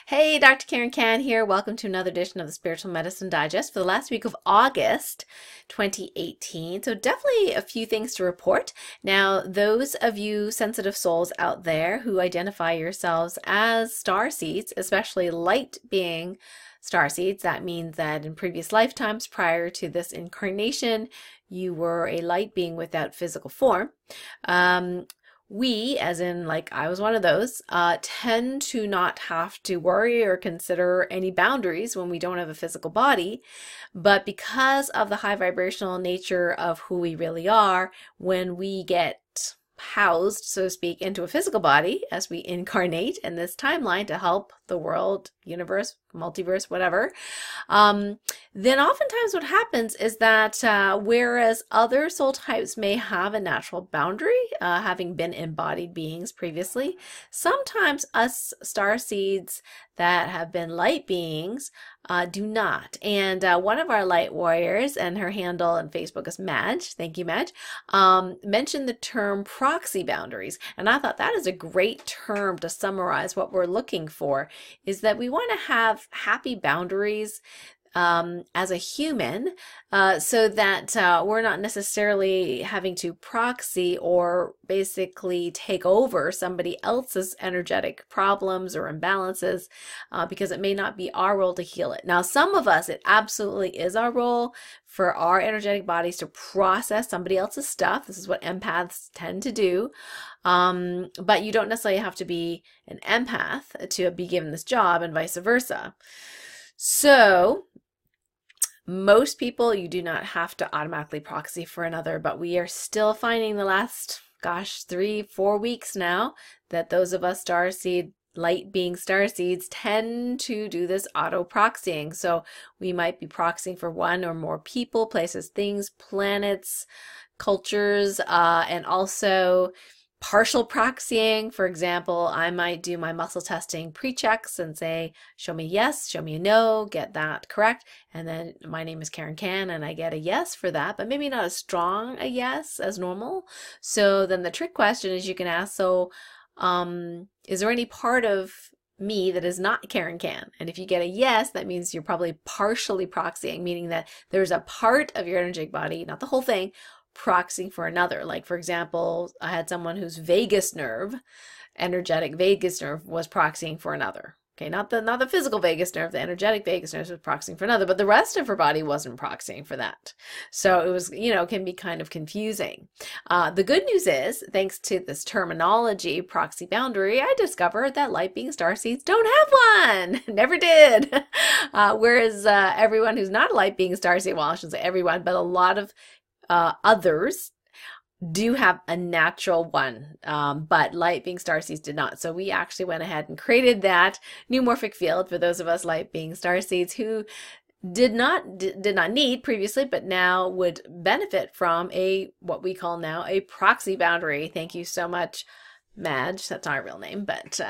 Hey, Dr. Karen Can here. Welcome to another edition of the Spiritual Medicine Digest for the last week of August 2018. So definitely a few things to report. Now, those of you sensitive souls out there who identify yourselves as star seeds, especially light being star seeds, that means that in previous lifetimes prior to this incarnation, you were a light being without physical form. We, as in like I was one of those, tend to not have to worry or consider any boundaries when we don't have a physical body. But because of the high vibrational nature of who we really are, when we get housed, so to speak, into a physical body as we incarnate in this timeline to help the world, universe, multiverse, whatever, then oftentimes what happens is that whereas other soul types may have a natural boundary, having been embodied beings previously, sometimes us star seeds that have been light beings do not. And one of our light warriors, and her handle on Facebook is Madge, thank you Madge, mentioned the term proxy boundaries. And I thought that is a great term to summarize what we're looking for, is that we want to have happy boundaries as a human, so that we're not necessarily having to proxy or basically take over somebody else's energetic problems or imbalances, because it may not be our role to heal it. Now, some of us, it absolutely is our role for our energetic bodies to process somebody else's stuff. This is what empaths tend to do. But you don't necessarily have to be an empath to be given this job, and vice versa. So most people, you do not have to automatically proxy for another, but we are still finding the last, 3-4 weeks now, that those of us starseed, light being starseeds, tend to do this auto proxying. So we might be proxying for one or more people, places, things, planets, cultures, and also partial proxying. For example, I might do my muscle testing pre-checks and say, show me a yes, show me a no, get that correct. And then my name is Karen Can and I get a yes for that, but maybe not as strong a yes as normal. So then the trick question is you can ask, so is there any part of me that is not Karen Can? And if you get a yes, that means you're probably partially proxying, meaning that there's a part of your energetic body, not the whole thing, proxying for another. Like, for example, I had someone whose vagus nerve, energetic vagus nerve, was proxying for another. Okay, not the physical vagus nerve, the energetic vagus nerve was proxying for another, but the rest of her body wasn't proxying for that. So it was, can be kind of confusing. The good news is, thanks to this terminology, proxy boundary, I discovered that light being starseeds don't have one. Never did. Whereas everyone who's not a light being starseed, well, I shouldn't say everyone, but a lot of others do have a natural one, but light being starseeds did not. So we actually went ahead and created that new morphic field for those of us light being starseeds who did not need previously, but now would benefit from what we call now a proxy boundary. Thank you so much, Madge. That's not our real name, but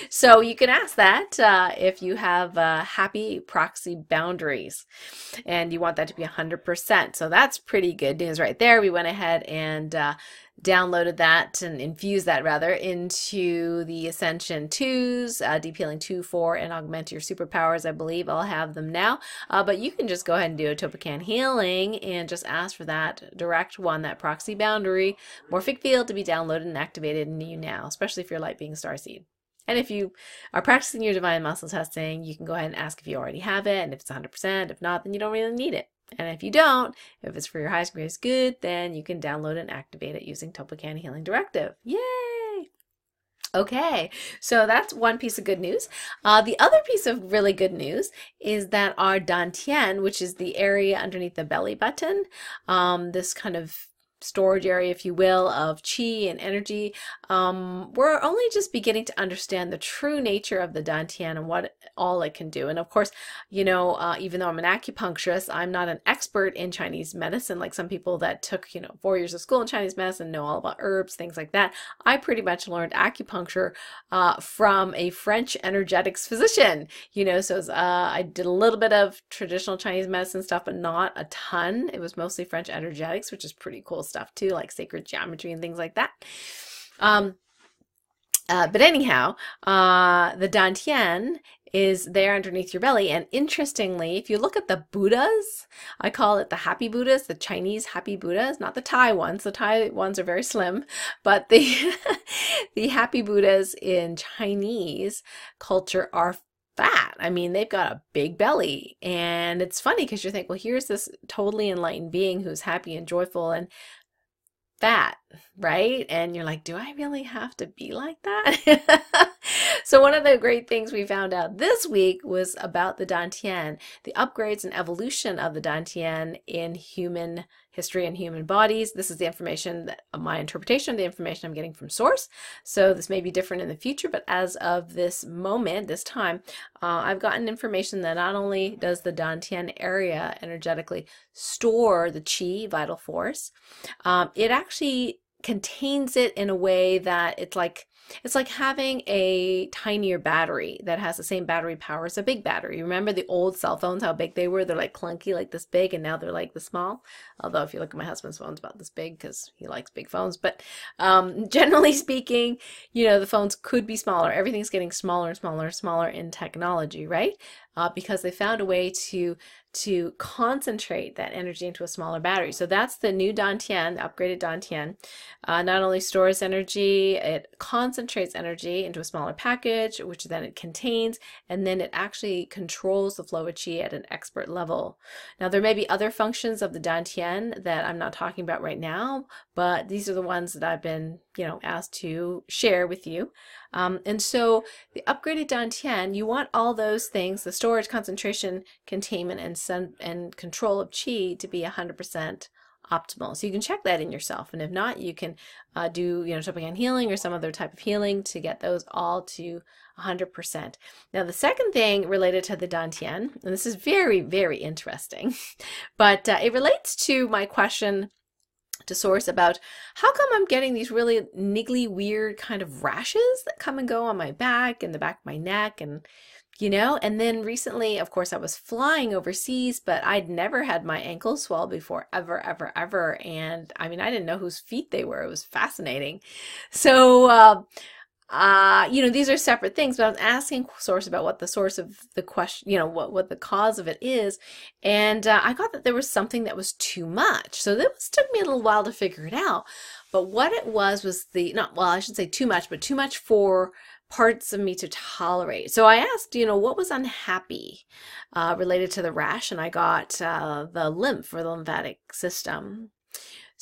so you can ask that if you have happy proxy boundaries and you want that to be 100%. So that's pretty good news right there. We went ahead and downloaded that and infused that rather into the Ascension 2s, Deep Healing 2, 4, and Augment Your Superpowers. I believe I'll have them now, but you can just go ahead and do a TOLPAKAN healing and just ask for that direct one, that proxy boundary morphic field, to be downloaded and activated in you now, especially if you're light being starseed. And if you are practicing your divine muscle testing, you can go ahead and ask if you already have it, and if it's 100%. If not, then you don't really need it. And if you don't, if it's for your highest greatest good, then you can download and activate it using TOLPAKAN Healing Directive. Yay! Okay, so that's one piece of good news. The other piece of really good news is that our dantian, which is the area underneath the belly button, this kind of storage area, if you will, of chi and energy, we're only just beginning to understand the true nature of the dantian and what all it can do. And of course, even though I'm an acupuncturist, I'm not an expert in Chinese medicine like some people that took 4 years of school in Chinese medicine, know all about herbs, things like that. I pretty much learned acupuncture from a French energetics physician, so I did a little bit of traditional Chinese medicine stuff, but not a ton. It was mostly French energetics, which is pretty cool stuff too, like sacred geometry and things like that. But anyhow, the dantian is there underneath your belly. And interestingly, if you look at the Buddhas, I call it the happy Buddhas, the Chinese happy Buddhas, not the Thai ones. The Thai ones are very slim, but the the happy Buddhas in Chinese culture are fat. I mean, they've got a big belly. And it's funny because you think, well, here's this totally enlightened being who's happy and joyful and fat, right? And you're like, do I really have to be like that? So one of the great things we found out this week was about the dantian, the upgrades and evolution of the dantian in human history and human bodies. This is the information that my interpretation of the information I'm getting from source. So this may be different in the future, but as of this moment, this time, I've gotten information that not only does the dantian area energetically store the chi, vital force, it actually contains it in a way that it's like having a tinier battery that has the same battery power as a big battery. Remember the old cell phones, how big they were? They're like clunky, like this big, and now they're like this small. Although if you look at my husband's phone's about this big because he likes big phones. But generally speaking, you know, the phones could be smaller. Everything's getting smaller and smaller and smaller in technology, right? Because they found a way to concentrate that energy into a smaller battery. So that's the new dantian, the upgraded dantian. Not only stores energy, it concentrates energy into a smaller package, which then it contains, and then it actually controls the flow of chi at an expert level. Now, there may be other functions of the dantian that I'm not talking about right now, but these are the ones that I've been, you know, asked to share with you. And so the upgraded dantian, you want all those things, the storage, concentration, containment, and control of chi to be 100% optimal. So you can check that in yourself. And if not, you can do, you know, TOLPAKAN healing or some other type of healing to get those all to 100%. Now, the second thing related to the dantian, and this is very, very interesting, but it relates to my question to source about how come I'm getting these really niggly, weird kind of rashes that come and go on my back and the back of my neck, and you know. And then recently, of course, I was flying overseas, but I'd never had my ankles swell before, ever, ever, ever. And I mean, I didn't know whose feet they were. It was fascinating. So you know, these are separate things, but I was asking source about what the source of the question, you know, what the cause of it is. And I got that there was something that was too much. So this took me a little while to figure it out. But what it was the, not, well, I should say too much, but too much for parts of me to tolerate. So I asked, you know, what was unhappy related to the rash? And I got the lymph, or the lymphatic system.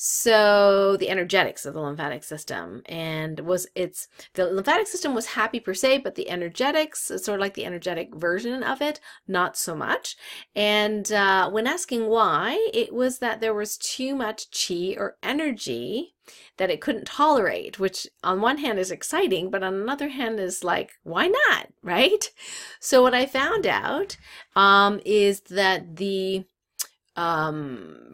So the energetics of the lymphatic system, and the lymphatic system was happy per se, but the energetics, sort of like the energetic version of it, not so much. And when asking why, it was that there was too much chi or energy that it couldn't tolerate, which on one hand is exciting, but on another hand is like, why not, right? So what I found out is that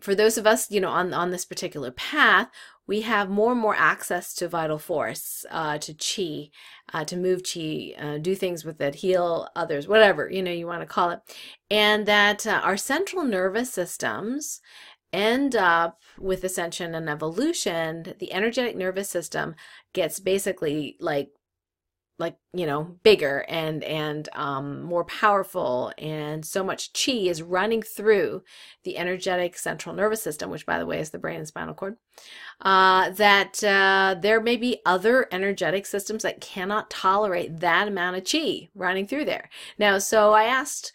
for those of us, you know, on this particular path, we have more and more access to vital force, to chi, to move chi, do things with it, heal others, whatever, you know, you want to call it. And that our central nervous systems end up with ascension and evolution. The energetic nervous system gets basically like, you know, bigger and more powerful, and so much chi is running through the energetic central nervous system, which by the way is the brain and spinal cord, that there may be other energetic systems that cannot tolerate that amount of chi running through there. Now, so I asked,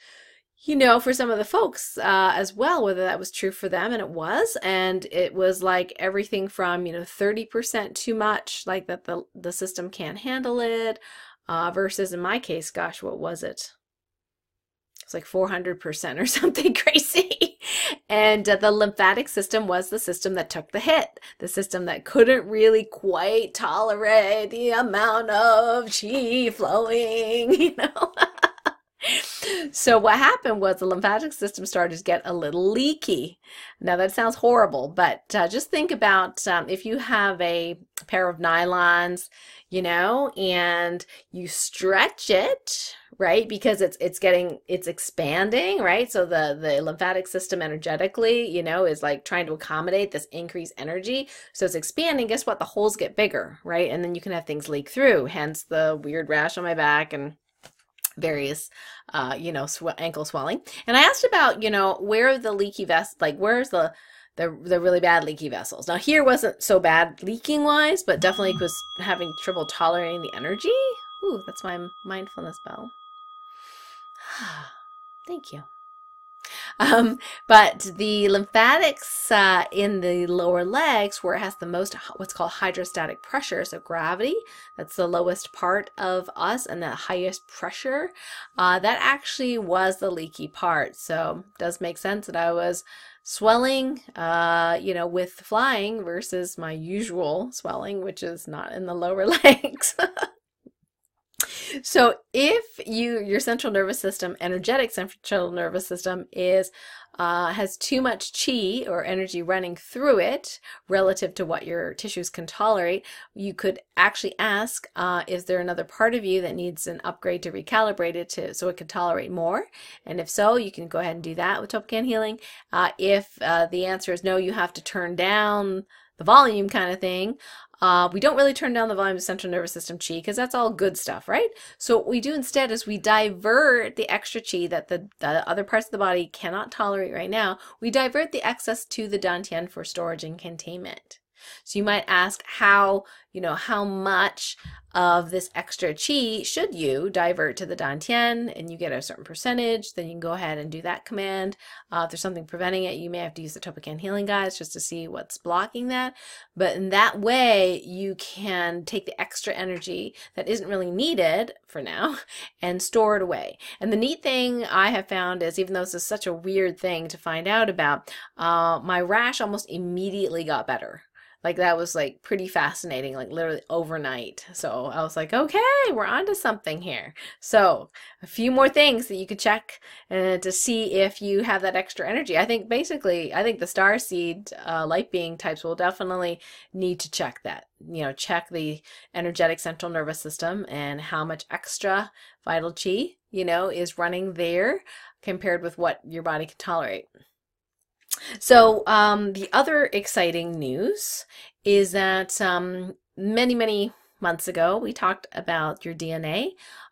you know, for some of the folks as well, whether that was true for them, and it was. And it was like everything from, you know, 30% too much, like that the system can't handle it, versus in my case, gosh, what was it? It's like 400% or something crazy. And the lymphatic system was the system that took the hit, the system that couldn't really quite tolerate the amount of chi flowing, you know. So what happened was the lymphatic system started to get a little leaky. Now that sounds horrible, but just think about if you have a pair of nylons, you know, and you stretch it, right? Because it's expanding, right? So the lymphatic system energetically, you know, is like trying to accommodate this increased energy. So it's expanding. Guess what? The holes get bigger, right? And then you can have things leak through, hence the weird rash on my back and various, ankle swelling. And I asked about, where are the leaky vessels, like where's the really bad leaky vessels. Now here wasn't so bad leaking wise, but definitely was having trouble tolerating the energy. Ooh, that's my mindfulness bell. Thank you. But the lymphatics in the lower legs, where it has the most what's called hydrostatic pressure, so gravity, that's the lowest part of us, and the highest pressure, that actually was the leaky part. So it does make sense that I was swelling, with flying versus my usual swelling, which is not in the lower legs. So if your central nervous system, energetic central nervous system, has too much chi or energy running through it relative to what your tissues can tolerate, you could actually ask, is there another part of you that needs an upgrade to recalibrate it so it can tolerate more? And if so, you can go ahead and do that with TOLPAKAN healing. If the answer is no, you have to turn down the volume kind of thing. We don't really turn down the volume of central nervous system chi because that's all good stuff, right? So what we do instead is we divert the extra chi that the other parts of the body cannot tolerate right now. We divert the excess to the dantian for storage and containment. So you might ask how much of this extra chi should you divert to the dantian, and you get a certain percentage. Then you can go ahead and do that command. If there's something preventing it, you may have to use the TOLPAKAN healing guides just to see what's blocking that. But in that way, you can take the extra energy that isn't really needed for now and store it away. And the neat thing I have found is, even though this is such a weird thing to find out about, my rash almost immediately got better. Like that was like pretty fascinating, like literally overnight. So I was like, okay, we're onto something here. So a few more things that you could check to see if you have that extra energy. I think the starseed light being types will definitely need to check that. Check the energetic central nervous system and how much extra vital chi, is running there compared with what your body can tolerate. So the other exciting news is that many, many months ago, we talked about your DNA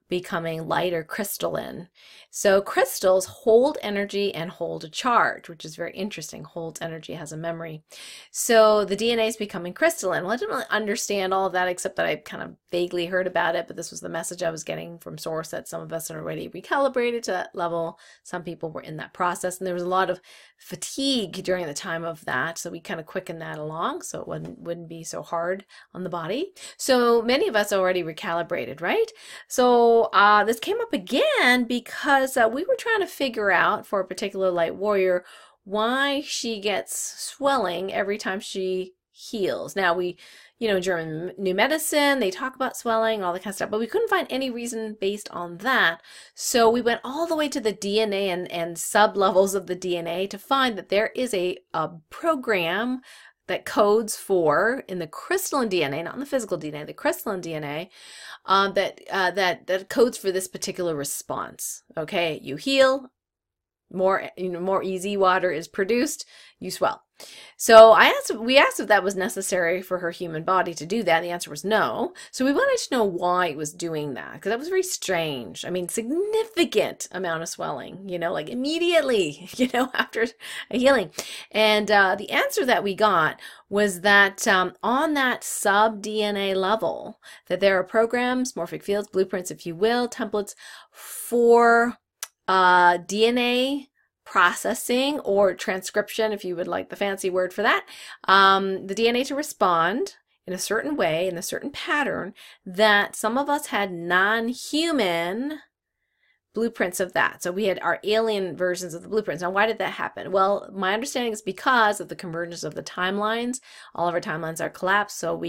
becoming light or crystalline. So crystals hold energy and hold a charge, which is very interesting. Holds energy, has a memory. So the DNA is becoming crystalline. Well, I didn't really understand all of that, except that I kind of vaguely heard about it, but this was the message I was getting from source, that some of us are already recalibrated to that level. Some people were in that process, and there was a lot of fatigue during the time of that, so we kind of quickened that along so it wouldn't be so hard on the body. So many of us already recalibrated, right? So this came up again because we were trying to figure out for a particular light warrior why she gets swelling every time she heals. Now in German New Medicine, they talk about swelling, all that kind of stuff, but we couldn't find any reason based on that. So we went all the way to the DNA and sub-levels of the DNA to find that there is a program that codes for, in the crystalline DNA, not in the physical DNA, the crystalline DNA, that codes for this particular response. Okay, you heal, more easy water is produced, you swell. So we asked if that was necessary for her human body to do that, and the answer was no. So we wanted to know why it was doing that, because that was very strange. I mean, significant amount of swelling, like immediately, after a healing. And the answer that we got was that on that sub-DNA level, that there are programs, morphic fields, blueprints, if you will, templates for DNA processing or transcription, if you would like the fancy word for that, the DNA to respond in a certain way, in a certain pattern, that some of us had non-human blueprints of that. So we had our alien versions of the blueprints. Now, why did that happen? Well, my understanding is because of the convergence of the timelines. All of our timelines are collapsed, so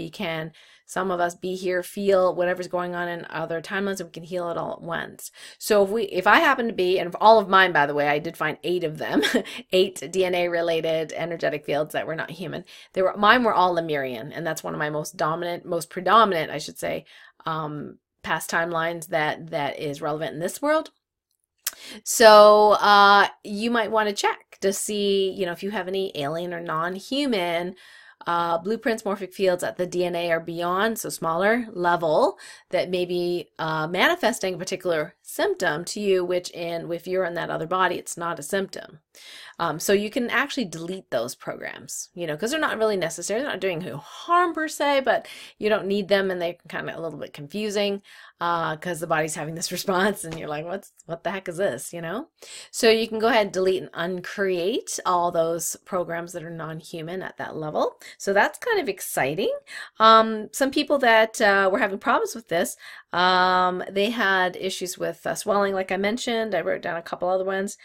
some of us be here, feel whatever's going on in other timelines, and we can heal it all at once. So if I happen to be, and all of mine, by the way, I did find 8 of them, 8 DNA-related energetic fields that were not human. Mine were all Lemurian, and that's one of my most predominant, I should say, past timelines that is relevant in this world. So you might want to check to see, if you have any alien or non-human blueprints, morphic fields at the DNA or beyond, so smaller level, that may be manifesting a particular symptom to you, which if you're in that other body, it's not a symptom. So you can actually delete those programs, because they're not really necessary. They're not doing you harm per se, but you don't need them, and they're kind of a little bit confusing because the body's having this response, and you're like, what the heck is this, So you can go ahead and delete and uncreate all those programs that are non-human at that level. So that's kind of exciting. Some people that were having problems with this, they had issues with swelling, like I mentioned. I wrote down a couple other ones.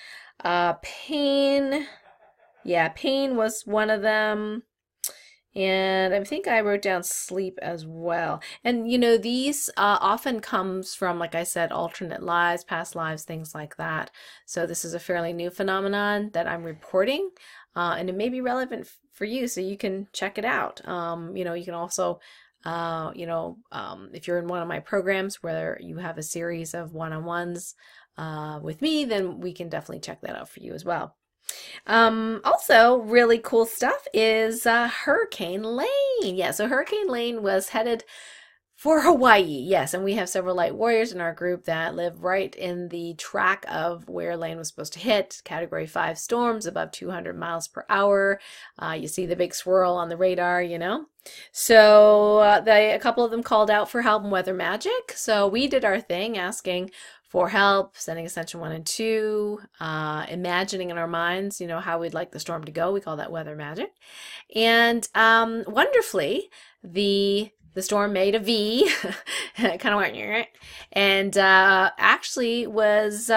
Pain was one of them, and I think I wrote down sleep as well. And these often comes from, like I said, alternate lives, past lives, things like that. So this is a fairly new phenomenon that I'm reporting, and it may be relevant for you, so you can check it out. You can also if you're in one of my programs where you have a series of one-on-ones with me, then we can definitely check that out for you as well. Also, really cool stuff is Hurricane Lane. Yeah, so Hurricane Lane was headed for Hawaii. Yes, and we have several light warriors in our group that live right in the track of where Lane was supposed to hit. Category 5 storms above 200 miles per hour. You see the big swirl on the radar, So a couple of them called out for help and weather magic. So we did our thing, asking for help, sending Ascension 1 and 2, imagining in our minds, how we'd like the storm to go. We call that weather magic. And wonderfully, the storm made a V, kind of went, and actually was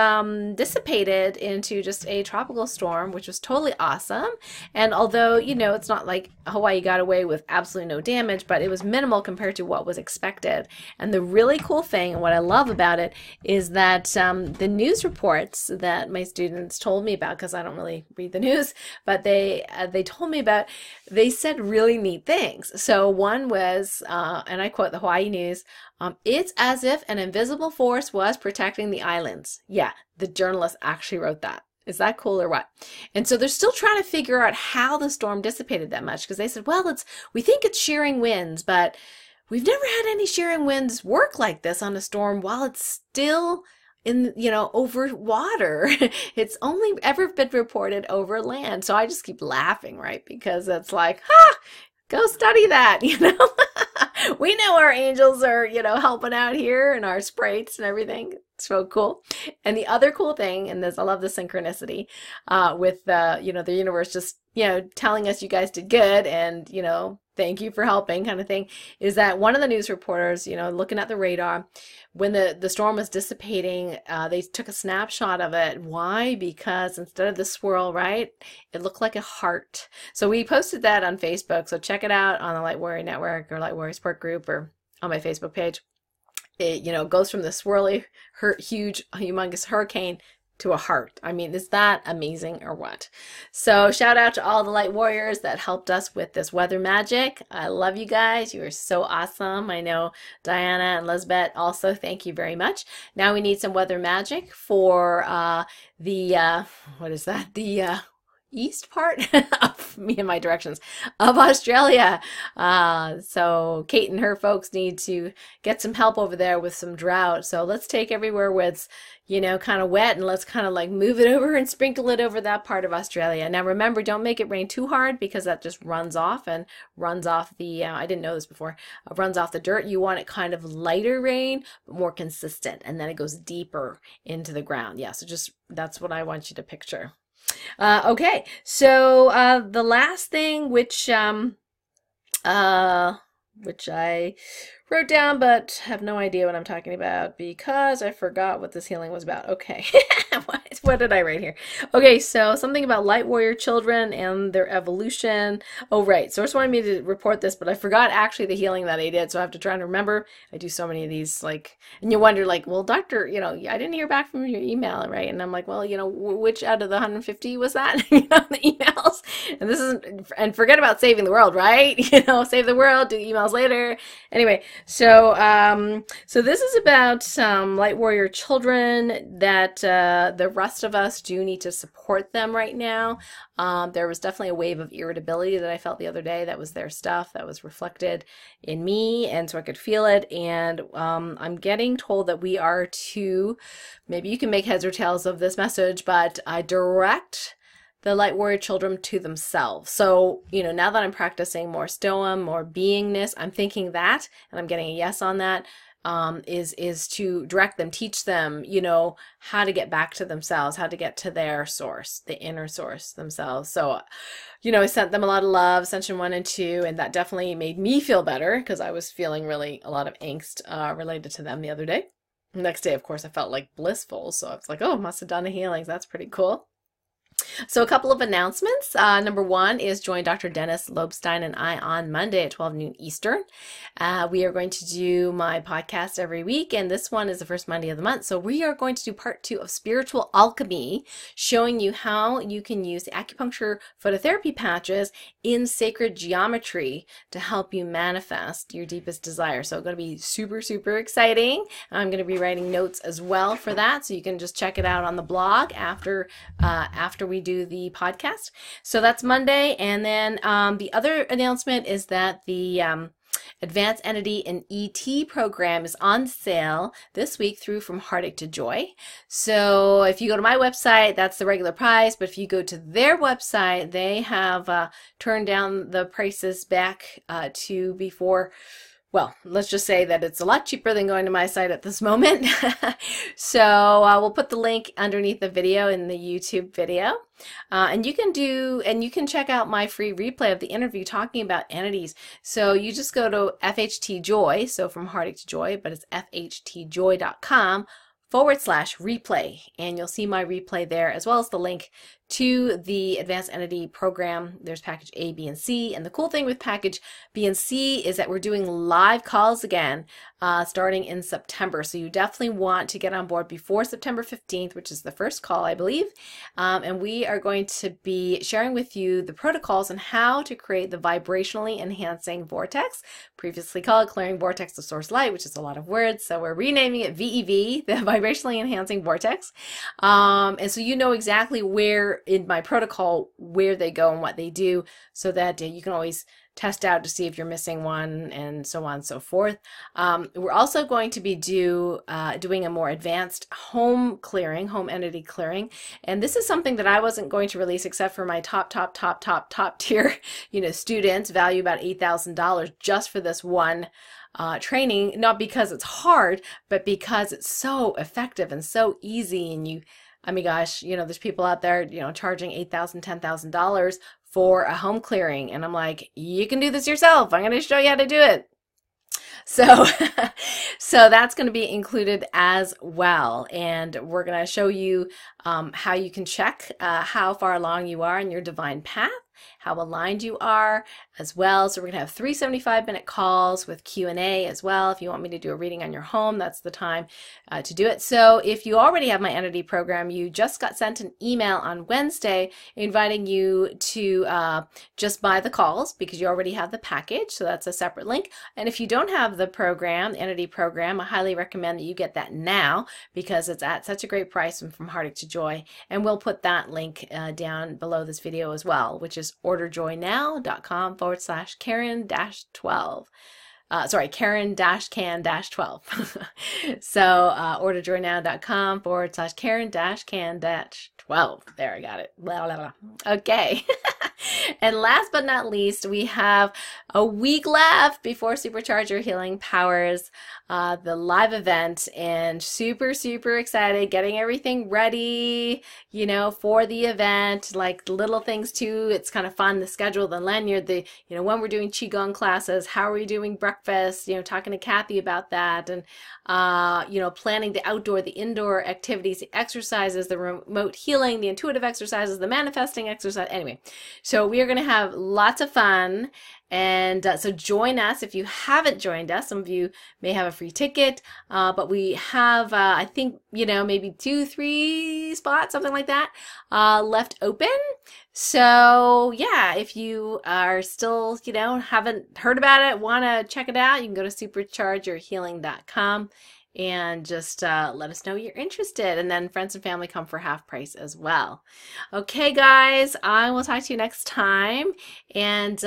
dissipated into just a tropical storm, which was totally awesome. And although, it's not like Hawaii got away with absolutely no damage, but it was minimal compared to what was expected. And the really cool thing, and what I love about it, is that the news reports that my students told me about, because I don't really read the news, but they told me about, they said really neat things. So one was, and I quote the Hawaii News, it's as if an invisible force was protecting the islands. Yeah, the journalist actually wrote that. Is that cool or what? And so they're still trying to figure out how the storm dissipated that much, because they said, well, we think it's shearing winds, but we've never had any shearing winds work like this on a storm while it's still in, over water. It's only ever been reported over land. So I just keep laughing, right? Because it's like, go study that, We know our angels are, helping out here, and our sprites and everything. It's so cool. And the other cool thing, and I love the synchronicity with the universe just, telling us you guys did good, and, thank you for helping kind of thing, is that one of the news reporters, looking at the radar, when the storm was dissipating, they took a snapshot of it. Why? Because instead of the swirl, right, it looked like a heart. So we posted that on Facebook. So check it out on the Light Warrior Network or Light Warrior Support Group or on my Facebook page. It, goes from the swirly, huge, humongous hurricane to a heart. I mean, is that amazing or what? So shout out to all the light warriors that helped us with this weather magic. I love you guys. You are so awesome. I know Diana and Lisbeth also. Thank you very much. Now we need some weather magic for what is that? The east part of me and my directions of Australia. So Kate and her folks need to get some help over there with some drought. So let's take everywhere where it's, kind of wet, and let's kind of like move it over and sprinkle it over that part of Australia. Now remember, don't make it rain too hard, because that just runs off the, I didn't know this before, runs off the dirt. You want it kind of lighter rain, but more consistent, and then it goes deeper into the ground. Yeah, so just, that's what I want you to picture. Okay, so the last thing, which I wrote down but have no idea what I'm talking about because I forgot what this healing was about. Okay, what did I write here? Okay, so something about light warrior children and their evolution. Oh, right. Source wanted me to report this, but I forgot actually the healing that I did, so I have to try and remember. I do so many of these, and you wonder, well, doctor, I didn't hear back from your email, right? And I'm like, well, which out of the 150 was that? The emails. And this is, and forget about saving the world, right? Save the world, do emails later. Anyway, So this is about some light warrior children that the rest of us do need to support them right now. There was definitely a wave of irritability that I felt the other day. That was their stuff that was reflected in me, and so I could feel it. And I'm getting told that we are to, maybe you can make heads or tails of this message, but I direct the light warrior children to themselves. So, now that I'm practicing more stoa, more beingness, I'm thinking that, and I'm getting a yes on that, is to direct them, teach them, how to get back to themselves, how to get to their source, the inner source themselves. So, I sent them a lot of love, session 1 and 2, and that definitely made me feel better because I was feeling really a lot of angst related to them the other day. The next day, of course, I felt like blissful. So I was like, oh, must have done a healing. That's pretty cool. So a couple of announcements. Number 1 is join Dr. Dennis Lobstein and I on Monday at 12 noon Eastern. We are going to do my podcast every week, and this one is the first Monday of the month. So we are going to do part 2 of Spiritual Alchemy, showing you how you can use the acupuncture phototherapy patches in sacred geometry to help you manifest your deepest desire. So it's going to be super, super exciting. I'm going to be writing notes as well for that, so you can just check it out on the blog after we do the podcast. So that's Monday. And then the other announcement is that the Advanced Entity and ET program is on sale this week through From Heartache to Joy. So if you go to my website, that's the regular price. But if you go to their website, they have turned down the prices back to before. Well, let's just say that it's a lot cheaper than going to my site at this moment. So we'll put the link underneath the video in the YouTube video. And you can check out my free replay of the interview talking about entities. So you just go to FHT Joy, so From Heartache to Joy, but it's FHTjoy.com/replay, and you'll see my replay there, as well as the link to the Advanced Entity program. There's package A, B, and C, and the cool thing with package B and C is that we're doing live calls again starting in September. So you definitely want to get on board before September 15th, which is the first call, I believe. And we are going to be sharing with you the protocols on how to create the vibrationally enhancing vortex, previously called Clearing Vortex of Source Light, which is a lot of words. So we're renaming it VEV, the vibrationally enhancing vortex. And so you know exactly where in my protocol, where they go and what they do, so that you can always test out to see if you're missing one, and so on and so forth. We're also going to be doing a more advanced home entity clearing, and this is something that I wasn't going to release except for my top tier students. Value about $8,000 just for this one training, not because it's hard, but because it's so effective and so easy. And I mean, gosh, there's people out there, charging $8,000, $10,000 for a home clearing. And I'm like, you can do this yourself. I'm going to show you how to do it. So, so that's going to be included as well. And we're going to show you how you can check how far along you are in your divine path, how aligned you are as well. So we're gonna have 3 75-minute calls with Q&A as well. If you want me to do a reading on your home, that's the time to do it. So if you already have my entity program, you just got sent an email on Wednesday inviting you to just buy the calls because you already have the package. So that's a separate link. And if you don't have the program, the entity program, I highly recommend that you get that now because it's at such a great price from Heartache to Joy. And we'll put that link down below this video as well, which is orderjoynow.com/Karen-12. Karen-can-12. So orderjoynow.com/Karen-can-12. There, I got it. Blah, blah, blah. Okay. And last but not least, we have a week left before Supercharge Your Healing Powers, the live event, and super, super excited, getting everything ready, for the event, like little things too. It's kind of fun, the schedule, the lanyard, when we're doing Qigong classes, how are we doing breakfast, talking to Kathy about that, and, planning the outdoor, the indoor activities, the exercises, the remote healing, the intuitive exercises, the manifesting exercise. Anyway, so we are going to have lots of fun, And so join us if you haven't joined us. Some of you may have a free ticket, but we have, I think, maybe 2, 3 spots, something like that, left open. So yeah, if you are still, haven't heard about it, want to check it out, you can go to superchargeyourhealing.com and just let us know you're interested. And then friends and family come for half price as well. Okay, guys, I will talk to you next time. And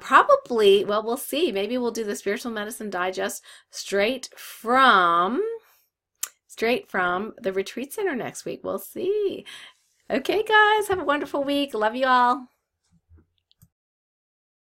probably, well, we'll see. Maybe we'll do the Spiritual Medicine Digest straight from the retreat center next week. We'll see. Okay, guys, have a wonderful week. Love you all.